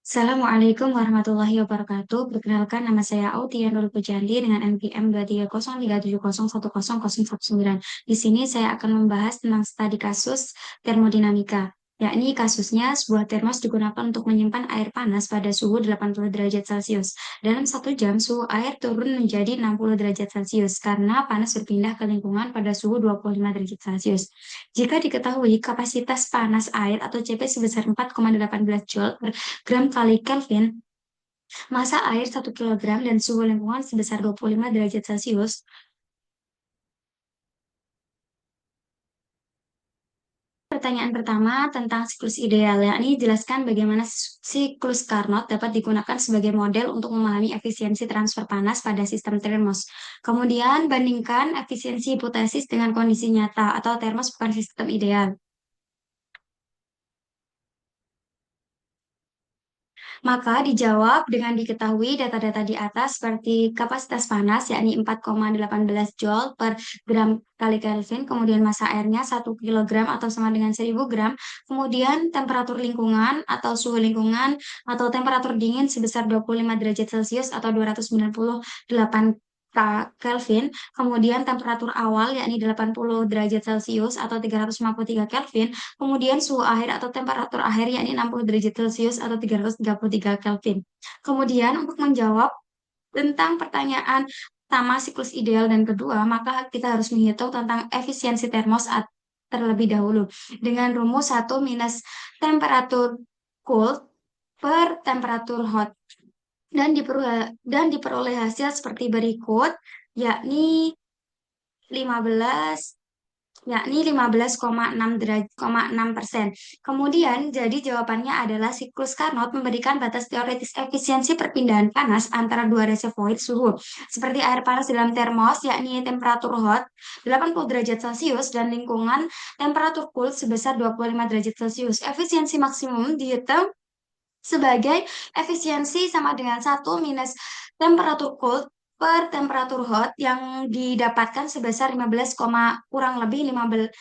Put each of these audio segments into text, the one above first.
Assalamualaikum warahmatullahi wabarakatuh. Perkenalkan nama saya Autia Nurul Pujandi dengan NPM 23037010019. Di sini saya akan membahas tentang studi kasus termodinamika, yakni kasusnya sebuah termos digunakan untuk menyimpan air panas pada suhu 80 derajat Celcius. Dalam 1 jam, suhu air turun menjadi 60 derajat Celcius karena panas berpindah ke lingkungan pada suhu 25 derajat Celcius. Jika diketahui kapasitas panas air atau CP sebesar 4,18 Joule per gram kali Kelvin, massa air 1 kilogram dan suhu lingkungan sebesar 25 derajat Celcius. Pertanyaan pertama tentang siklus ideal, yakni jelaskan bagaimana siklus Carnot dapat digunakan sebagai model untuk memahami efisiensi transfer panas pada sistem termos. Kemudian bandingkan efisiensi hipotesis dengan kondisi nyata atau termos bukan sistem ideal. Maka dijawab dengan diketahui data-data di atas seperti kapasitas panas yakni 4,18 Joule per gram kali Kelvin, kemudian massa airnya 1 kilogram atau sama dengan 1000 gram, kemudian temperatur lingkungan atau suhu lingkungan atau temperatur dingin sebesar 25 derajat Celcius atau 298 Kelvin, kemudian temperatur awal yakni 80 derajat Celcius atau 353 Kelvin, kemudian suhu akhir atau temperatur akhir yakni 60 derajat Celcius atau 333 Kelvin. Kemudian untuk menjawab tentang pertanyaan pertama siklus ideal dan kedua, maka kita harus menghitung tentang efisiensi termos terlebih dahulu dengan rumus 1 minus temperatur cold per temperatur hot dan diperoleh hasil seperti berikut, yakni 15 yakni 15,6%. Kemudian, jadi jawabannya adalah siklus Carnot memberikan batas teoretis efisiensi perpindahan panas antara dua reservoir suhu, seperti air panas dalam termos, yakni temperatur hot 80 derajat Celcius dan lingkungan temperatur cool sebesar 25 derajat Celcius. Efisiensi maksimum dihitung sebagai efisiensi sama dengan 1 minus temperatur cold per temperatur hot yang didapatkan sebesar 15, kurang lebih 15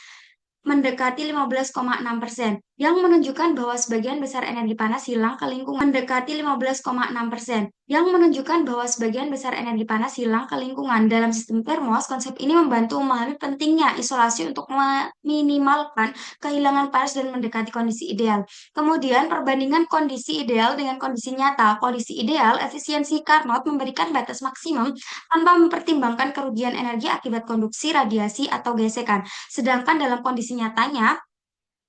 mendekati 15,6% yang menunjukkan bahwa sebagian besar energi panas hilang ke lingkungan mendekati 15,6% yang menunjukkan bahwa sebagian besar energi panas hilang ke lingkungan dalam sistem termos. Konsep ini membantu memahami pentingnya isolasi untuk meminimalkan kehilangan panas dan mendekati kondisi ideal. Kemudian perbandingan kondisi ideal dengan kondisi nyata. Kondisi ideal efisiensi Carnot memberikan batas maksimum tanpa mempertimbangkan kerugian energi akibat konduksi, radiasi, atau gesekan. Sedangkan dalam kondisi nyatanya,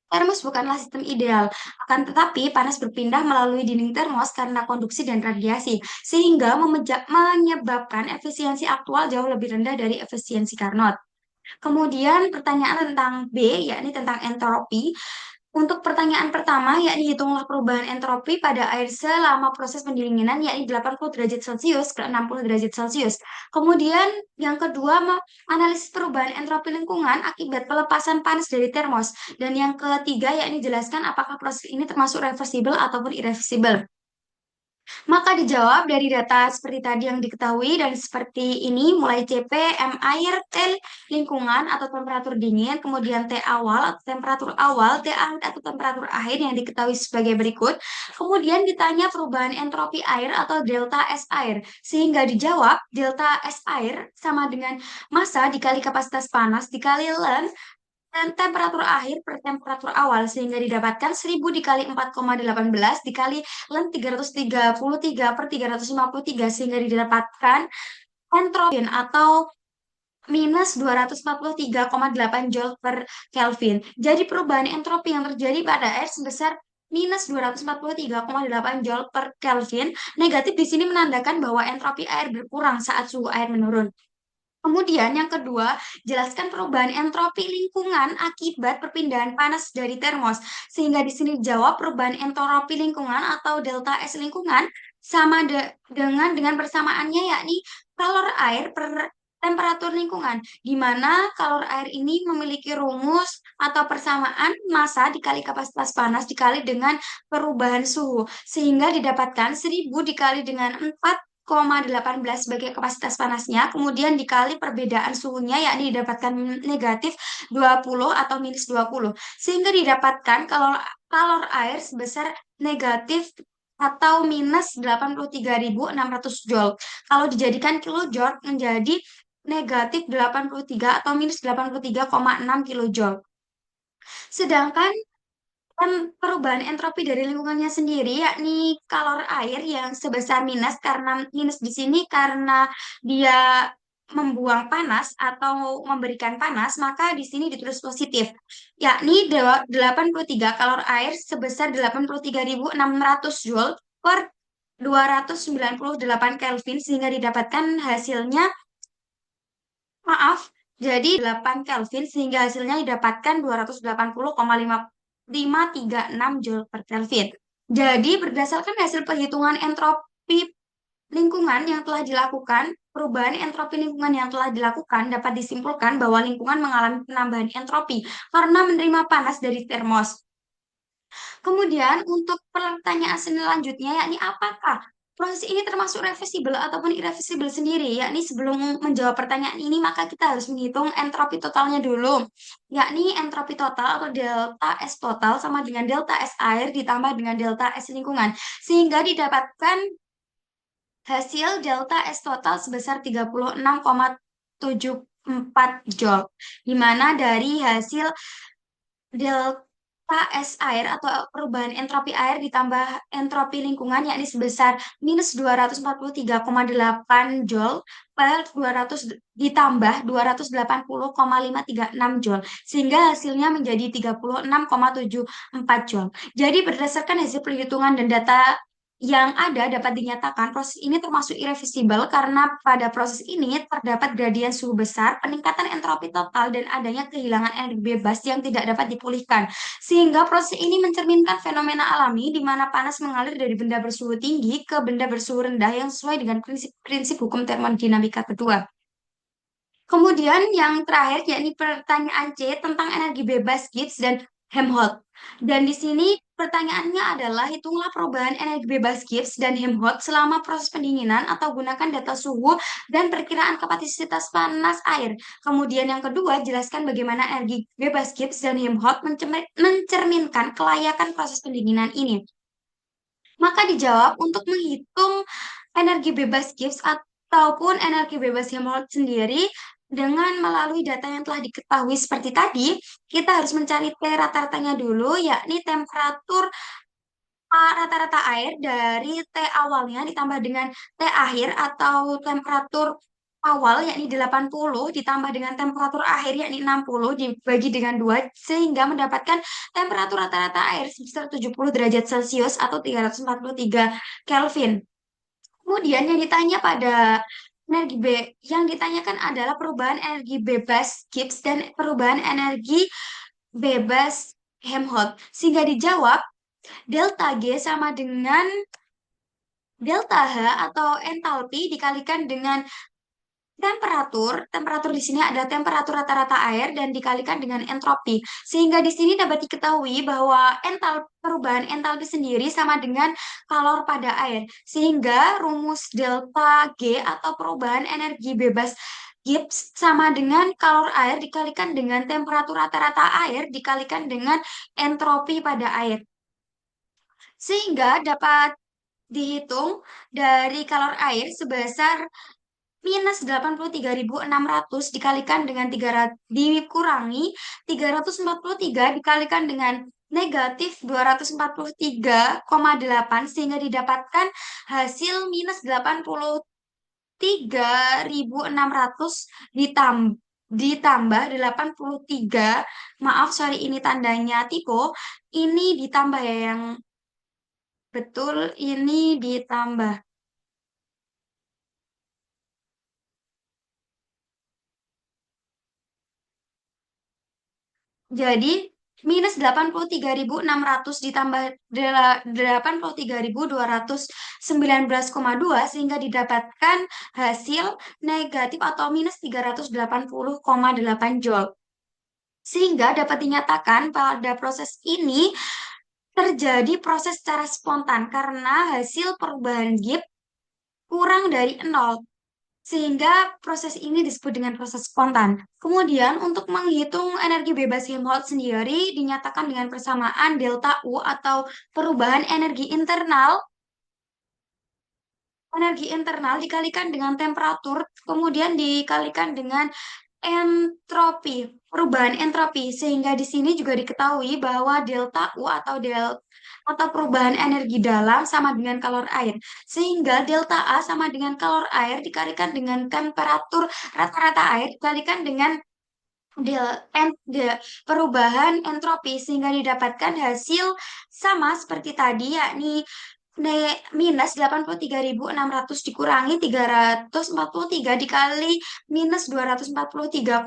termos bukanlah sistem ideal, akan tetapi panas berpindah melalui dinding termos karena konduksi dan radiasi, sehingga menyebabkan efisiensi aktual jauh lebih rendah dari efisiensi Carnot. Kemudian pertanyaan tentang B, yakni tentang entropi. Untuk pertanyaan pertama, yakni hitunglah perubahan entropi pada air selama proses pendinginan, yakni 80 derajat Celcius ke 60 derajat Celcius. Kemudian yang kedua, analisis perubahan entropi lingkungan akibat pelepasan panas dari termos. Dan yang ketiga, yakni jelaskan apakah proses ini termasuk reversible ataupun irreversible. Maka dijawab dari data seperti tadi yang diketahui dan seperti ini, mulai CP, M air, T lingkungan atau temperatur dingin, kemudian T awal atau temperatur awal, T akhir atau temperatur akhir yang diketahui sebagai berikut. Kemudian ditanya perubahan entropi air atau delta S air, sehingga dijawab delta S air sama dengan massa dikali kapasitas panas dikali length dan temperatur akhir per temperatur awal sehingga didapatkan 1000 dikali 4,18 dikali ln 333 per 353 sehingga didapatkan entropi atau minus 243,8 Joule per Kelvin. Jadi perubahan entropi yang terjadi pada air sebesar minus 243,8 Joule per Kelvin. Negatif di sini menandakan bahwa entropi air berkurang saat suhu air menurun. Kemudian yang kedua, jelaskan perubahan entropi lingkungan akibat perpindahan panas dari termos. Sehingga di sini jawab perubahan entropi lingkungan atau delta S lingkungan sama dengan persamaannya yakni kalor air per temperatur lingkungan, di mana kalor air ini memiliki rumus atau persamaan massa dikali kapasitas panas dikali dengan perubahan suhu, sehingga didapatkan 1000 dikali dengan 4,18 sebagai kapasitas panasnya, kemudian dikali perbedaan suhunya, yakni didapatkan negatif 20 atau minus 20, sehingga didapatkan kalor air sebesar negatif atau minus 83.600 joule. Kalau dijadikan kilojoule menjadi negatif 83 atau minus 83,6 kilojoule. Sedangkan perubahan entropi dari lingkungannya sendiri, yakni kalor air yang sebesar minus, karena minus di sini karena dia membuang panas atau memberikan panas, maka di sini ditulis positif, yakni 83 kalor air sebesar 83.600 Joule per 298 Kelvin, sehingga didapatkan hasilnya, maaf, jadi 8 Kelvin, sehingga hasilnya didapatkan 280,536 Joule per Kelvin. Jadi berdasarkan hasil perhitungan entropi lingkungan yang telah dilakukan, perubahan entropi lingkungan yang telah dilakukan dapat disimpulkan bahwa lingkungan mengalami penambahan entropi karena menerima panas dari termos. Kemudian untuk pertanyaan selanjutnya, yakni apakah proses ini termasuk reversible ataupun irreversible sendiri? Yakni sebelum menjawab pertanyaan ini, maka kita harus menghitung entropi totalnya dulu. Yakni entropi total atau delta S total sama dengan delta S air ditambah dengan delta S lingkungan. Sehingga didapatkan hasil delta S total sebesar 36,74 Joule. Di mana dari hasil delta S air atau perubahan entropi air ditambah entropi lingkungan, yakni sebesar minus 243,8 Joule per 200 ditambah 280,536 Joule, sehingga hasilnya menjadi 36,74 Joule. Jadi berdasarkan hasil perhitungan dan data yang ada, dapat dinyatakan proses ini termasuk irreversible karena pada proses ini terdapat gradien suhu besar, peningkatan entropi total, dan adanya kehilangan energi bebas yang tidak dapat dipulihkan. Sehingga proses ini mencerminkan fenomena alami di mana panas mengalir dari benda bersuhu tinggi ke benda bersuhu rendah yang sesuai dengan prinsip hukum termodinamika kedua. Kemudian yang terakhir yakni pertanyaan C tentang energi bebas Gibbs dan Helmholtz. Dan di sini pertanyaannya adalah hitunglah perubahan energi bebas Gibbs dan Helmholtz selama proses pendinginan atau gunakan data suhu dan perkiraan kapasitas panas air. Kemudian yang kedua, jelaskan bagaimana energi bebas Gibbs dan Helmholtz mencerminkan kelayakan proses pendinginan ini. Maka dijawab untuk menghitung energi bebas Gibbs ataupun energi bebas Helmholtz sendiri dengan melalui data yang telah diketahui seperti tadi, kita harus mencari T rata-ratanya dulu, yakni temperatur rata-rata air dari T awalnya ditambah dengan T akhir atau temperatur awal yakni 80 ditambah dengan temperatur akhir yakni 60 dibagi dengan 2 sehingga mendapatkan temperatur rata-rata air sebesar 70 derajat Celcius atau 343 Kelvin. Kemudian yang ditanya pada energi B, yang ditanyakan adalah perubahan energi bebas Gibbs dan perubahan energi bebas Helmholtz. Sehingga dijawab delta G sama dengan delta H atau entalpi dikalikan dengan temperatur di sini adalah temperatur rata-rata air dan dikalikan dengan entropi. Sehingga di sini dapat diketahui bahwa perubahan entalpi sendiri sama dengan kalor pada air. Sehingga rumus delta G atau perubahan energi bebas Gibbs sama dengan kalor air dikalikan dengan temperatur rata-rata air dikalikan dengan entropi pada air. Sehingga dapat dihitung dari kalor air sebesar minus 83.600 dikalikan dengan 300, dikurangi 343 dikalikan dengan negatif 243,8 sehingga didapatkan hasil minus 83.600 ditambah 83, maaf sorry ini tandanya typo, ini ditambah ya yang betul, ini ditambah. Jadi minus 83.600 ditambah 83.219,2 sehingga didapatkan hasil negatif atau minus 380,8 Joule. Sehingga dapat dinyatakan pada proses ini terjadi proses secara spontan karena hasil perubahan Gibbs kurang dari 0. Sehingga proses ini disebut dengan proses spontan. Kemudian untuk menghitung energi bebas Helmholtz sendiri dinyatakan dengan persamaan delta U atau perubahan energi internal energi internal dikalikan dengan temperatur, kemudian dikalikan dengan entropi, perubahan entropi, sehingga di sini juga diketahui bahwa delta U atau perubahan energi dalam sama dengan kalor air. Sehingga delta A sama dengan kalor air dikalikan dengan temperatur rata-rata air dikalikan dengan perubahan entropi sehingga didapatkan hasil sama seperti tadi, yakni minus 83.600 dikurangi 343 dikali minus 243,8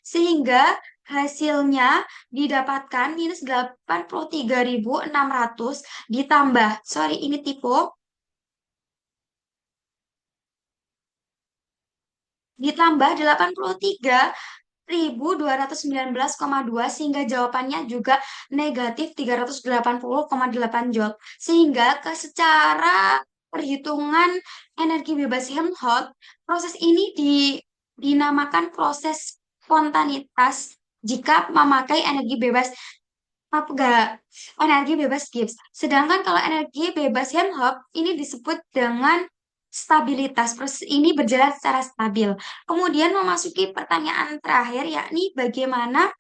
sehingga hasilnya didapatkan minus 83.600 ditambah, sorry ini tipe, ditambah 83.219,2 sehingga jawabannya juga negatif 380,8 joule. Sehingga secara perhitungan energi bebas Helmholtz, proses ini dinamakan proses spontanitas jika memakai energi bebas apa enggak energi bebas Gibbs. Sedangkan kalau energi bebas Helmholtz ini disebut dengan stabilitas. Proses ini berjalan secara stabil. Kemudian memasuki pertanyaan terakhir yakni bagaimana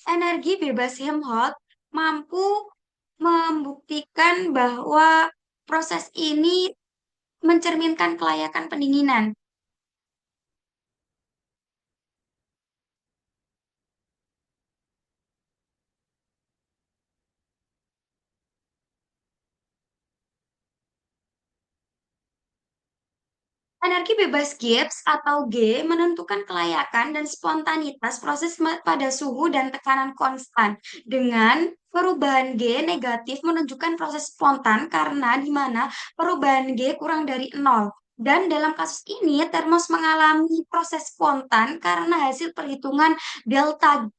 energi bebas Helmholtz mampu membuktikan bahwa proses ini mencerminkan kelayakan pendinginan. Energi bebas Gibbs atau G menentukan kelayakan dan spontanitas proses pada suhu dan tekanan konstan. Dengan perubahan G negatif menunjukkan proses spontan karena di mana perubahan G kurang dari nol. Dan dalam kasus ini, termos mengalami proses spontan karena hasil perhitungan delta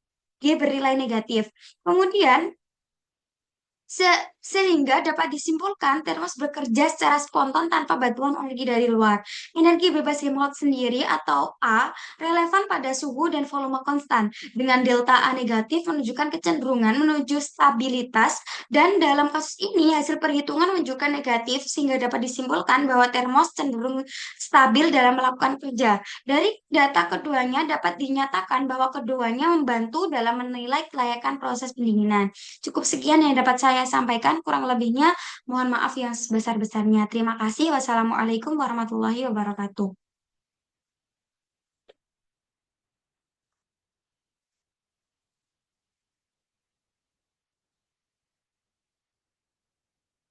G bernilai negatif. Kemudian, sehingga dapat disimpulkan termos bekerja secara spontan tanpa bantuan energi dari luar. Energi bebas Helmholtz sendiri atau A relevan pada suhu dan volume konstan, dengan delta A negatif menunjukkan kecenderungan menuju stabilitas, dan dalam kasus ini hasil perhitungan menunjukkan negatif sehingga dapat disimpulkan bahwa termos cenderung stabil dalam melakukan kerja. Dari data keduanya dapat dinyatakan bahwa keduanya membantu dalam menilai kelayakan proses pendinginan. Cukup sekian yang dapat saya sampaikan, kurang lebihnya mohon maaf yang sebesar-besarnya. Terima kasih. Wassalamualaikum warahmatullahi wabarakatuh.